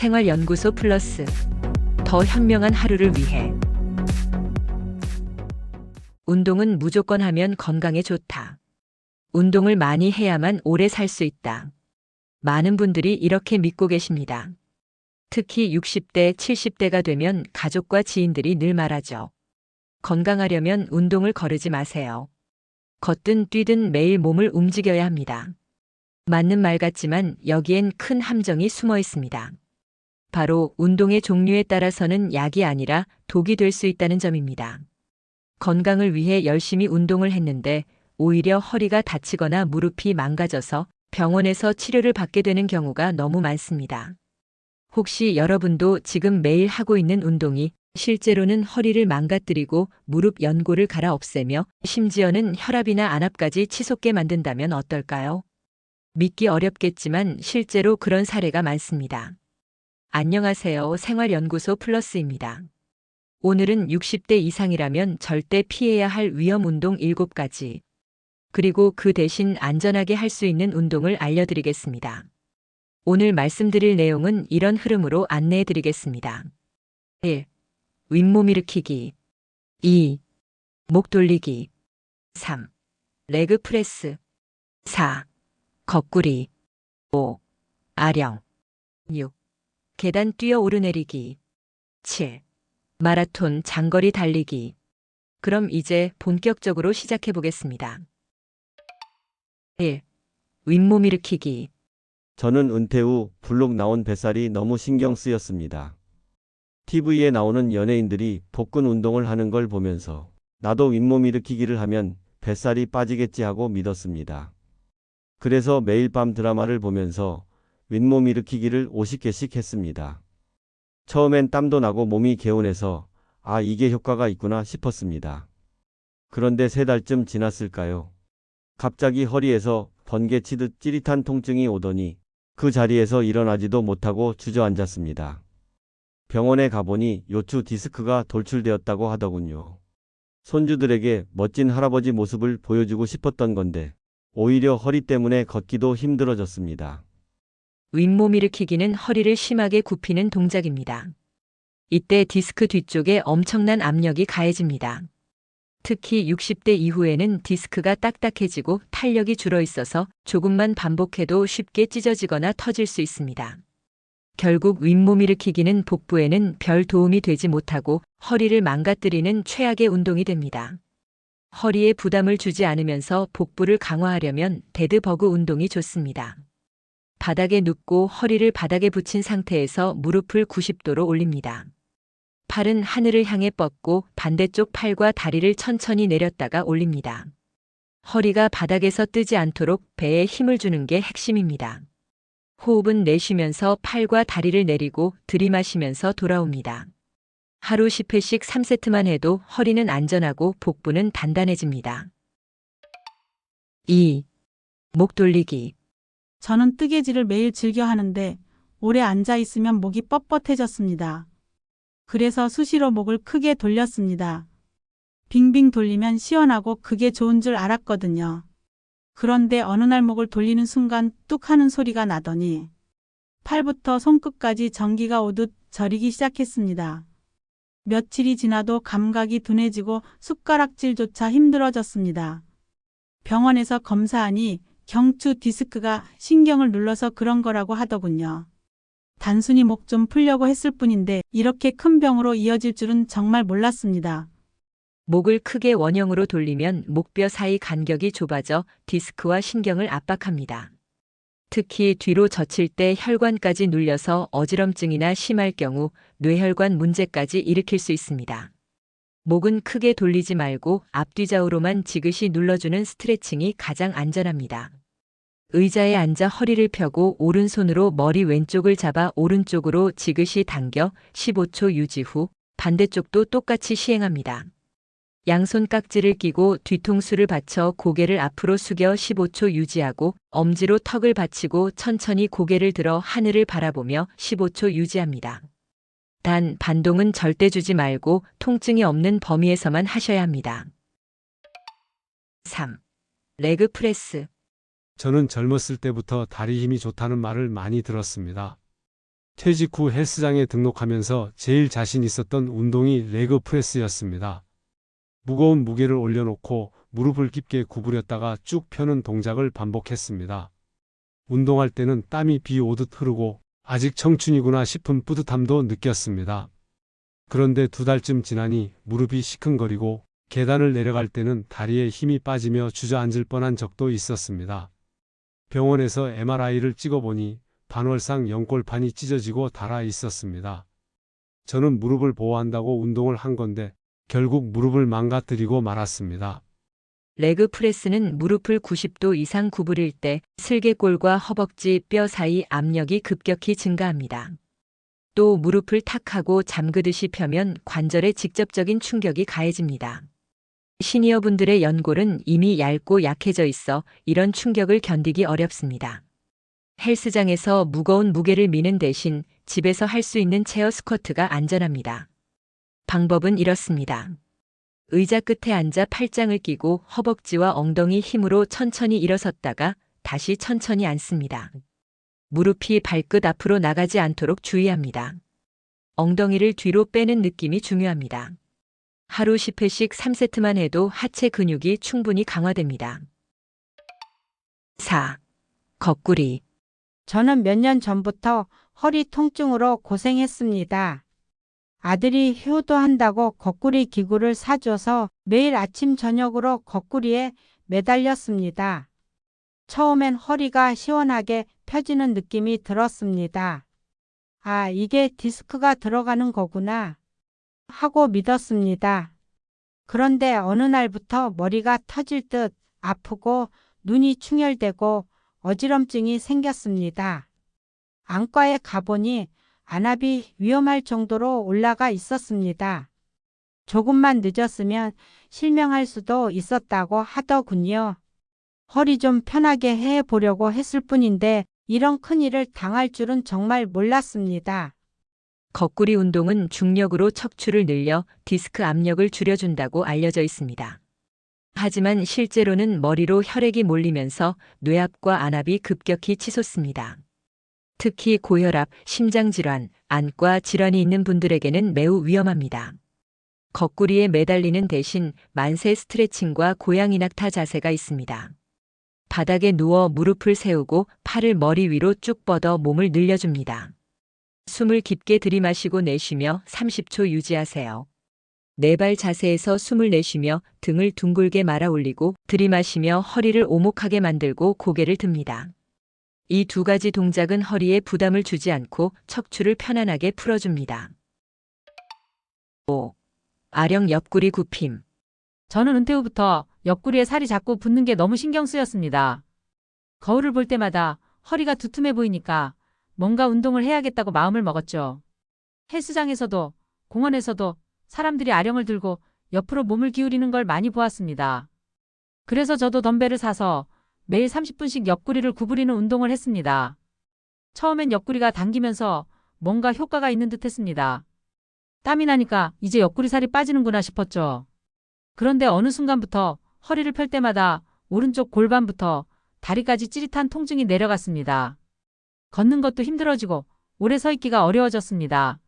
생활연구소 플러스 더 현명한 하루를 위해 운동은 무조건 하면 건강에 좋다. 운동을 많이 해야만 오래 살 수 있다. 많은 분들이 이렇게 믿고 계십니다. 특히 60대, 70대가 되면 가족과 지인들이 늘 말하죠. 건강하려면 운동을 거르지 마세요. 걷든 뛰든 매일 몸을 움직여야 합니다. 맞는 말 같지만 여기엔 큰 함정이 숨어 있습니다. 바로 운동의 종류에 따라서는 약이 아니라 독이 될 수 있다는 점입니다. 건강을 위해 열심히 운동을 했는데 오히려 허리가 다치거나 무릎이 망가져서 병원에서 치료를 받게 되는 경우가 너무 많습니다. 혹시 여러분도 지금 매일 하고 있는 운동이 실제로는 허리를 망가뜨리고 무릎 연골을 갈아 없애며 심지어는 혈압이나 안압까지 치솟게 만든다면 어떨까요? 믿기 어렵겠지만 실제로 그런 사례가 많습니다. 안녕하세요. 생활연구소 플러스입니다. 오늘은 60대 이상이라면 절대 피해야 할 위험 운동 7가지, 그리고 그 대신 안전하게 할 수 있는 운동을 알려드리겠습니다. 오늘 말씀드릴 내용은 이런 흐름으로 안내해드리겠습니다. 1. 윗몸 일으키기. 2. 목 돌리기. 3. 레그 프레스. 4. 거꾸리. 5. 아령. 6. 계단 뛰어 오르내리기. 7. 마라톤 장거리 달리기. 그럼 이제 본격적으로 시작해 보겠습니다. 1. 윗몸 일으키기. 저는 은퇴 후 블록 나온 뱃살이 너무 신경 쓰였습니다. TV에 나오는 연예인들이 복근 운동을 하는 걸 보면서 나도 윗몸 일으키기를 하면 뱃살이 빠지겠지 하고 믿었습니다. 그래서 매일 밤 드라마를 보면서 윗몸 일으키기를 50개씩 했습니다. 처음엔 땀도 나고 몸이 개운해서 아, 이게 효과가 있구나 싶었습니다. 그런데 3달쯤 지났을까요? 갑자기 허리에서 번개 치듯 찌릿한 통증이 오더니 그 자리에서 일어나지도 못하고 주저앉았습니다. 병원에 가보니 요추 디스크가 돌출되었다고 하더군요. 손주들에게 멋진 할아버지 모습을 보여주고 싶었던 건데 오히려 허리 때문에 걷기도 힘들어졌습니다. 윗몸 일으키기는 허리를 심하게 굽히는 동작입니다. 이때 디스크 뒤쪽에 엄청난 압력이 가해집니다. 특히 60대 이후에는 디스크가 딱딱해지고 탄력이 줄어 있어서 조금만 반복해도 쉽게 찢어지거나 터질 수 있습니다. 결국 윗몸 일으키기는 복부에는 별 도움이 되지 못하고 허리를 망가뜨리는 최악의 운동이 됩니다. 허리에 부담을 주지 않으면서 복부를 강화하려면 데드버그 운동이 좋습니다. 바닥에 눕고 허리를 바닥에 붙인 상태에서 무릎을 90도로 올립니다. 팔은 하늘을 향해 뻗고 반대쪽 팔과 다리를 천천히 내렸다가 올립니다. 허리가 바닥에서 뜨지 않도록 배에 힘을 주는 게 핵심입니다. 호흡은 내쉬면서 팔과 다리를 내리고 들이마시면서 돌아옵니다. 하루 10회씩 3세트만 해도 허리는 안전하고 복부는 단단해집니다. 2. 목 돌리기. 저는 뜨개질을 매일 즐겨 하는데 오래 앉아 있으면 목이 뻣뻣해졌습니다. 그래서 수시로 목을 크게 돌렸습니다. 빙빙 돌리면 시원하고 그게 좋은 줄 알았거든요. 그런데 어느 날 목을 돌리는 순간 뚝 하는 소리가 나더니 팔부터 손끝까지 전기가 오듯 저리기 시작했습니다. 며칠이 지나도 감각이 둔해지고 숟가락질조차 힘들어졌습니다. 병원에서 검사하니 경추 디스크가 신경을 눌러서 그런 거라고 하더군요. 단순히 목 좀 풀려고 했을 뿐인데 이렇게 큰 병으로 이어질 줄은 정말 몰랐습니다. 목을 크게 원형으로 돌리면 목뼈 사이 간격이 좁아져 디스크와 신경을 압박합니다. 특히 뒤로 젖힐 때 혈관까지 눌려서 어지럼증이나 심할 경우 뇌혈관 문제까지 일으킬 수 있습니다. 목은 크게 돌리지 말고 앞뒤 좌우로만 지그시 눌러주는 스트레칭이 가장 안전합니다. 의자에 앉아 허리를 펴고 오른손으로 머리 왼쪽을 잡아 오른쪽으로 지그시 당겨 15초 유지 후 반대쪽도 똑같이 시행합니다. 양손 깍지를 끼고 뒤통수를 받쳐 고개를 앞으로 숙여 15초 유지하고 엄지로 턱을 받치고 천천히 고개를 들어 하늘을 바라보며 15초 유지합니다. 단 반동은 절대 주지 말고 통증이 없는 범위에서만 하셔야 합니다. 3. 레그 프레스. 저는 젊었을 때부터 다리 힘이 좋다는 말을 많이 들었습니다. 퇴직 후 헬스장에 등록하면서 제일 자신 있었던 운동이 레그 프레스였습니다. 무거운 무게를 올려놓고 무릎을 깊게 구부렸다가 쭉 펴는 동작을 반복했습니다. 운동할 때는 땀이 비 오듯 흐르고 아직 청춘이구나 싶은 뿌듯함도 느꼈습니다. 그런데 2달쯤 지나니 무릎이 시큰거리고 계단을 내려갈 때는 다리에 힘이 빠지며 주저앉을 뻔한 적도 있었습니다. 병원에서 MRI를 찍어보니 반월상 연골판이 찢어지고 닳아 있었습니다. 저는 무릎을 보호한다고 운동을 한 건데 결국 무릎을 망가뜨리고 말았습니다. 레그 프레스는 무릎을 90도 이상 구부릴 때 슬개골과 허벅지 뼈 사이 압력이 급격히 증가합니다. 또 무릎을 탁 하고 잠그듯이 펴면 관절에 직접적인 충격이 가해집니다. 시니어분들의 연골은 이미 얇고 약해져 있어 이런 충격을 견디기 어렵습니다. 헬스장에서 무거운 무게를 미는 대신 집에서 할 수 있는 체어 스쿼트가 안전합니다. 방법은 이렇습니다. 의자 끝에 앉아 팔짱을 끼고 허벅지와 엉덩이 힘으로 천천히 일어섰다가 다시 천천히 앉습니다. 무릎이 발끝 앞으로 나가지 않도록 주의합니다. 엉덩이를 뒤로 빼는 느낌이 중요합니다. 하루 10회씩 3세트만 해도 하체 근육이 충분히 강화됩니다. 4. 거꾸리. 저는 몇 년 전부터 허리 통증으로 고생했습니다. 아들이 효도한다고 거꾸리 기구를 사줘서 매일 아침 저녁으로 거꾸리에 매달렸습니다. 처음엔 허리가 시원하게 펴지는 느낌이 들었습니다. 아, 이게 디스크가 들어가는 거구나 하고 믿었습니다. 그런데 어느 날부터 머리가 터질 듯 아프고 눈이 충혈되고 어지럼증이 생겼습니다. 안과에 가보니 안압이 위험할 정도로 올라가 있었습니다. 조금만 늦었으면 실명할 수도 있었다고 하더군요. 허리 좀 편하게 해보려고 했을 뿐인데 이런 큰일을 당할 줄은 정말 몰랐습니다. 거꾸리 운동은 중력으로 척추를 늘려 디스크 압력을 줄여준다고 알려져 있습니다. 하지만 실제로는 머리로 혈액이 몰리면서 뇌압과 안압이 급격히 치솟습니다. 특히 고혈압, 심장질환, 안과 질환이 있는 분들에게는 매우 위험합니다. 거꾸리에 매달리는 대신 만세 스트레칭과 고양이 낙타 자세가 있습니다. 바닥에 누워 무릎을 세우고 팔을 머리 위로 쭉 뻗어 몸을 늘려줍니다. 숨을 깊게 들이마시고 내쉬며 30초 유지하세요. 네발 자세에서 숨을 내쉬며 등을 둥글게 말아 올리고 들이마시며 허리를 오목하게 만들고 고개를 듭니다. 이 2가지 동작은 허리에 부담을 주지 않고 척추를 편안하게 풀어줍니다. 5. 아령 옆구리 굽힘. 저는 은퇴 후부터 옆구리에 살이 자꾸 붙는 게 너무 신경 쓰였습니다. 거울을 볼 때마다 허리가 두툼해 보이니까 뭔가 운동을 해야겠다고 마음을 먹었죠. 헬스장에서도 공원에서도 사람들이 아령을 들고 옆으로 몸을 기울이는 걸 많이 보았습니다. 그래서 저도 덤벨을 사서 매일 30분씩 옆구리를 구부리는 운동을 했습니다. 처음엔 옆구리가 당기면서 뭔가 효과가 있는 듯 했습니다. 땀이 나니까 이제 옆구리 살이 빠지는구나 싶었죠. 그런데 어느 순간부터 허리를 펼 때마다 오른쪽 골반부터 다리까지 찌릿한 통증이 내려갔습니다. 걷는 것도 힘들어지고 오래 서 있기가 어려워졌습니다.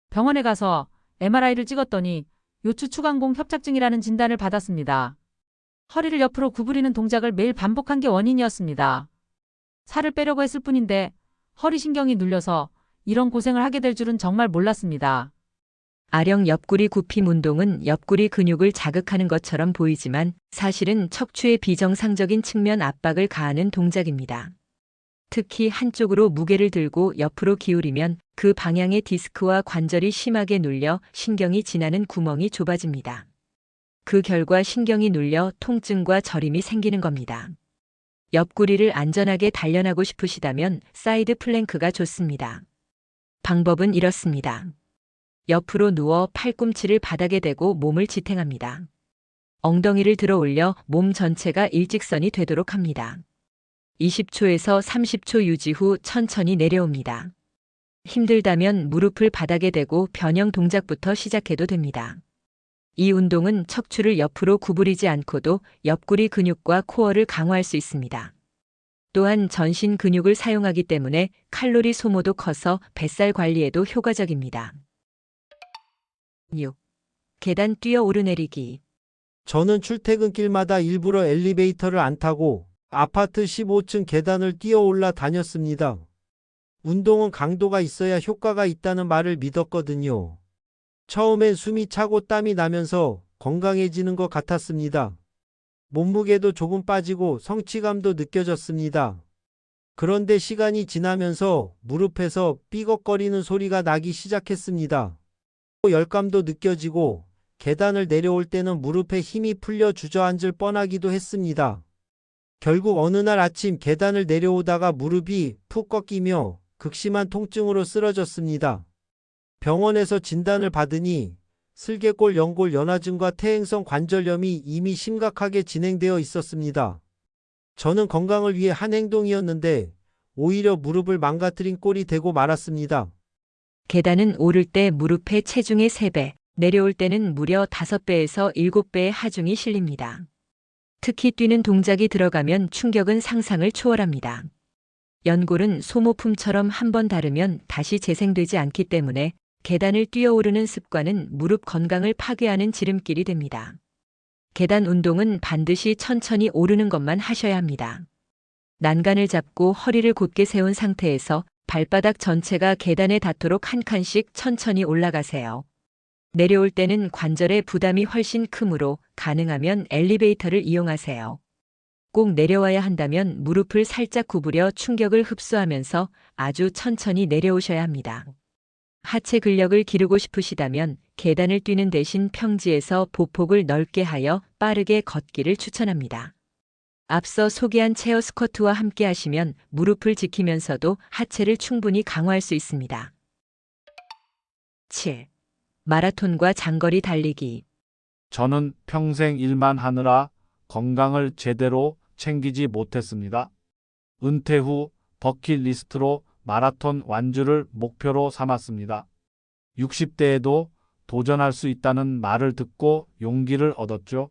병원에 가서 MRI를 찍었더니 요추 추간공 협착증이라는 진단을 받았습니다. 허리를 옆으로 구부리는 동작을 매일 반복한 게 원인이었습니다. 살을 빼려고 했을 뿐인데 허리 신경이 눌려서 이런 고생을 하게 될 줄은 정말 몰랐습니다. 아령 옆구리 굽힘 운동은 옆구리 근육을 자극하는 것처럼 보이지만 사실은 척추의 비정상적인 측면 압박을 가하는 동작입니다. 특히 한쪽으로 무게를 들고 옆으로 기울이면 그 방향의 디스크와 관절이 심하게 눌려 신경이 지나는 구멍이 좁아집니다. 그 결과 신경이 눌려 통증과 저림이 생기는 겁니다. 옆구리를 안전하게 단련하고 싶으시다면 사이드 플랭크가 좋습니다. 방법은 이렇습니다. 옆으로 누워 팔꿈치를 바닥에 대고 몸을 지탱합니다. 엉덩이를 들어 올려 몸 전체가 일직선이 되도록 합니다. 20초에서 30초 유지 후 천천히 내려옵니다. 힘들다면 무릎을 바닥에 대고 변형 동작부터 시작해도 됩니다. 이 운동은 척추를 옆으로 구부리지 않고도 옆구리 근육과 코어를 강화할 수 있습니다. 또한 전신 근육을 사용하기 때문에 칼로리 소모도 커서 뱃살 관리에도 효과적입니다. 6. 계단 뛰어 오르내리기. 저는 출퇴근길마다 일부러 엘리베이터를 안 타고 아파트 15층 계단을 뛰어 올라 다녔습니다. 운동은 강도가 있어야 효과가 있다는 말을 믿었거든요. 처음엔 숨이 차고 땀이 나면서 건강해지는 것 같았습니다. 몸무게도 조금 빠지고 성취감도 느껴졌습니다. 그런데 시간이 지나면서 무릎에서 삐걱거리는 소리가 나기 시작했습니다. 열감도 느껴지고 계단을 내려올 때는 무릎에 힘이 풀려 주저앉을 뻔하기도 했습니다. 결국 어느 날 아침 계단을 내려오다가 무릎이 푹 꺾이며 극심한 통증으로 쓰러졌습니다. 병원에서 진단을 받으니 슬개골, 연골, 연화증과 퇴행성 관절염이 이미 심각하게 진행되어 있었습니다. 저는 건강을 위해 한 행동이었는데 오히려 무릎을 망가뜨린 꼴이 되고 말았습니다. 계단은 오를 때 무릎의 체중의 3배, 내려올 때는 무려 5배에서 7배의 하중이 실립니다. 특히 뛰는 동작이 들어가면 충격은 상상을 초월합니다. 연골은 소모품처럼 한번 닳으면 다시 재생되지 않기 때문에 계단을 뛰어오르는 습관은 무릎 건강을 파괴하는 지름길이 됩니다. 계단 운동은 반드시 천천히 오르는 것만 하셔야 합니다. 난간을 잡고 허리를 곧게 세운 상태에서 발바닥 전체가 계단에 닿도록 한 칸씩 천천히 올라가세요. 내려올 때는 관절의 부담이 훨씬 크므로 가능하면 엘리베이터를 이용하세요. 꼭 내려와야 한다면 무릎을 살짝 구부려 충격을 흡수하면서 아주 천천히 내려오셔야 합니다. 하체 근력을 기르고 싶으시다면 계단을 뛰는 대신 평지에서 보폭을 넓게 하여 빠르게 걷기를 추천합니다. 앞서 소개한 체어 스쿼트와 함께 하시면 무릎을 지키면서도 하체를 충분히 강화할 수 있습니다. 7. 마라톤과 장거리 달리기. 저는 평생 일만 하느라 건강을 제대로 챙기지 못했습니다. 은퇴 후 버킷리스트로 마라톤 완주를 목표로 삼았습니다. 60대에도 도전할 수 있다는 말을 듣고 용기를 얻었죠.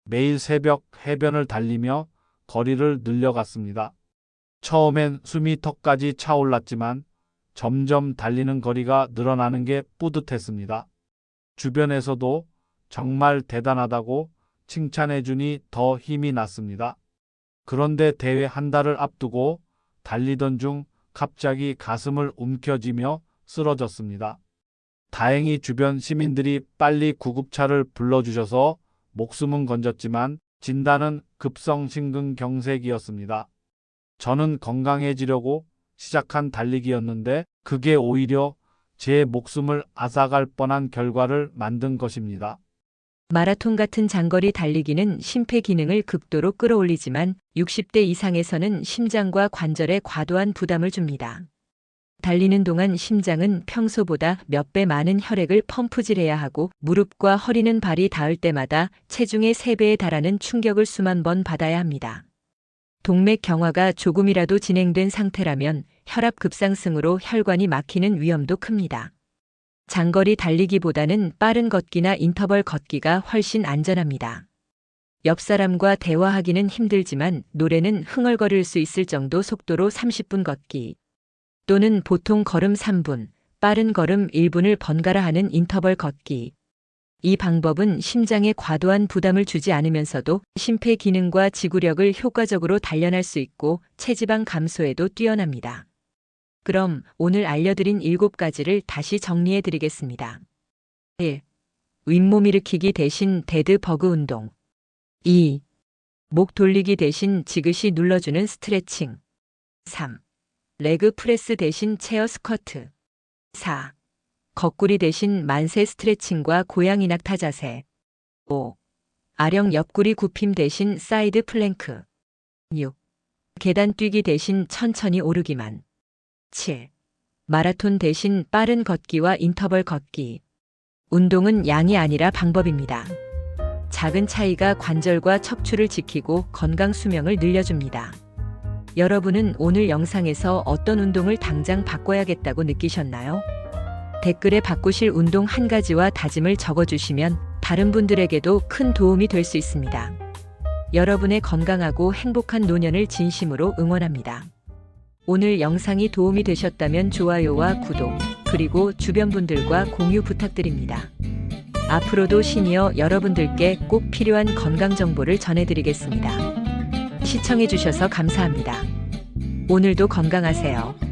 매일 새벽 해변을 달리며 거리를 늘려갔습니다. 처음엔 숨이 턱까지 차올랐지만 점점 달리는 거리가 늘어나는 게 뿌듯했습니다. 주변에서도 정말 대단하다고 칭찬해주니 더 힘이 났습니다. 그런데 대회 한 달을 앞두고 달리던 중 갑자기 가슴을 움켜쥐며 쓰러졌습니다. 다행히 주변 시민들이 빨리 구급차를 불러주셔서 목숨은 건졌지만 진단은 급성 심근경색이었습니다. 저는 건강해지려고 시작한 달리기였는데 그게 오히려 제 목숨을 앗아갈 뻔한 결과를 만든 것입니다. 마라톤 같은 장거리 달리기는 심폐 기능을 극도로 끌어올리지만 60대 이상에서는 심장과 관절에 과도한 부담을 줍니다. 달리는 동안 심장은 평소보다 몇 배 많은 혈액을 펌프질해야 하고 무릎과 허리는 발이 닿을 때마다 체중의 3배에 달하는 충격을 수만 번 받아야 합니다. 동맥 경화가 조금이라도 진행된 상태라면 혈압 급상승으로 혈관이 막히는 위험도 큽니다. 장거리 달리기보다는 빠른 걷기나 인터벌 걷기가 훨씬 안전합니다. 옆 사람과 대화하기는 힘들지만 노래는 흥얼거릴 수 있을 정도 속도로 30분 걷기 또는 보통 걸음 3분, 빠른 걸음 1분을 번갈아 하는 인터벌 걷기. 이 방법은 심장에 과도한 부담을 주지 않으면서도 심폐 기능과 지구력을 효과적으로 단련할 수 있고 체지방 감소에도 뛰어납니다. 그럼 오늘 알려드린 7가지를 다시 정리해 드리겠습니다. 1. 윗몸 일으키기 대신 데드버그 운동. 2. 목 돌리기 대신 지그시 눌러주는 스트레칭. 3. 레그 프레스 대신 체어 스쿼트. 4. 거꾸리 대신 만세 스트레칭과 고양이 낙타 자세. 5. 아령 옆구리 굽힘 대신 사이드 플랭크. 6. 계단 뛰기 대신 천천히 오르기만. 7. 마라톤 대신 빠른 걷기와 인터벌 걷기. 운동은 양이 아니라 방법입니다. 작은 차이가 관절과 척추를 지키고 건강 수명을 늘려줍니다. 여러분은 오늘 영상에서 어떤 운동을 당장 바꿔야겠다고 느끼셨나요? 댓글에 바꾸실 운동 한 가지와 다짐을 적어주시면 다른 분들에게도 큰 도움이 될 수 있습니다. 여러분의 건강하고 행복한 노년을 진심으로 응원합니다. 오늘 영상이 도움이 되셨다면 좋아요와 구독, 그리고 주변 분들과 공유 부탁드립니다. 앞으로도 시니어 여러분들께 꼭 필요한 건강 정보를 전해드리겠습니다. 시청해주셔서 감사합니다. 오늘도 건강하세요.